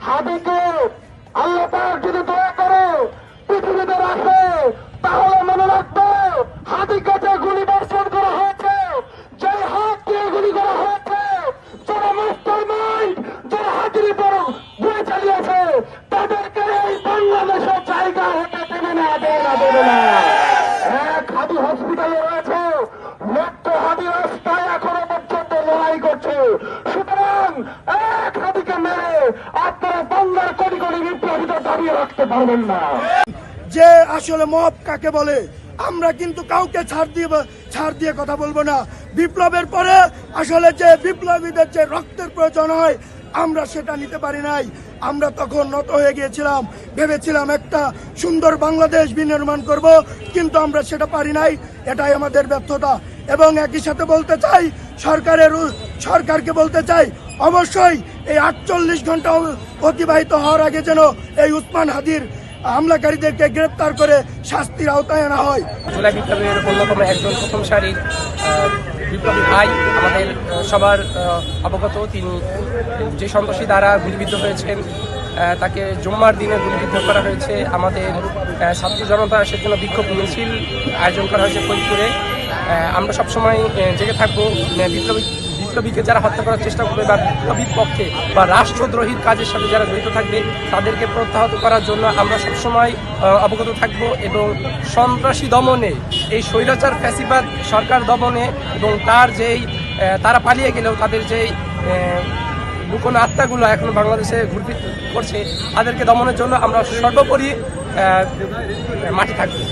হাদিকে আল্লাহ পাক যদি দয়া করে পৃথিবীতে রাখে, তাহলে মনে রাখবে হাদিকে যে গুলি বর্ষণ করা হয়েছে, যে হাত দিয়ে গুলি করা হয়েছে, যারা মাস্টার মাইন্ড, যারা হাতির উপর গুলি চালিয়েছে, তাদেরকে এই বাংলাদেশের জায়গা হতে দেবে না, দেবে না। এক হাদি হসপিটালে রয়েছে, লক্ষ হাদি রাস্তায় এখনো পর্যন্ত লড়াই করছে। সুতরাং এক হাদিকে মেরে আপনারা বাংলার কোটি কোটি বিপ্লবীদের দাঁড়িয়ে রাখতে পারবেন না। যে আসলে মব কাকে বলে, আমরা কিন্তু কাউকে ছাড় দিয়ে কথা বলবো না। বিপ্লবের পরে আসলে যে বিপ্লবীদের যে রক্তের প্রয়োজন হয়, আমরা সেটা নিতে পারি নাই। আমরা তখন নত হয়ে গিয়েছিলাম, ভেবেছিলাম একটা সুন্দর বাংলাদেশ বিনির্মাণ করব, কিন্তু আমরা সেটা পারি নাই। এটাই আমাদের ব্যর্থতা। এবং একই সাথে বলতে চাই, সরকারকে বলতে চাই, অবশ্যই এই 48 ঘন্টা অতিবাহিত হওয়ার আগে যেন এই উসমান হাদির হামলাকারীদেরকে গ্রেপ্তার করে শাস্তির আওতায় আনা হয়। জুলাই বিপ্লবের অন্যতম একজন প্রথম সারির বিপ্লবী ভাই আমাদের সবার অবগত, তিনি যে সন্ত্রাসী দ্বারা গুলিবিদ্ধ হয়েছেন, তাকে জুম্মার দিনে গুলিবিদ্ধ করা হয়েছে। আমাদের ছাত্র জনতা সেজন্য বিক্ষোভ মিছিল আয়োজন করা হয়েছে ফরিদপুরে। আমরা সবসময় জেগে থাকবো, বিপ্লবীকে যারা হত্যা করার চেষ্টা করবে বা বিপ্লবীর পক্ষে বা রাষ্ট্রদ্রোহীর কাজের সাথে যারা জড়িত থাকবে, তাদেরকে প্রত্যাহত করার জন্য আমরা সবসময় অবগত থাকব। এবং সন্ত্রাসী দমনে, এই স্বৈরাচার ফ্যাসিবাদ সরকার দমনে এবং তারা পালিয়ে গেলেও তাদের যেই লুকোনো আত্মাগুলো এখনো বাংলাদেশে ঘুরফির করছে, তাদেরকে দমনের জন্য আমরা সর্বোপরি মাঠে থাকবো।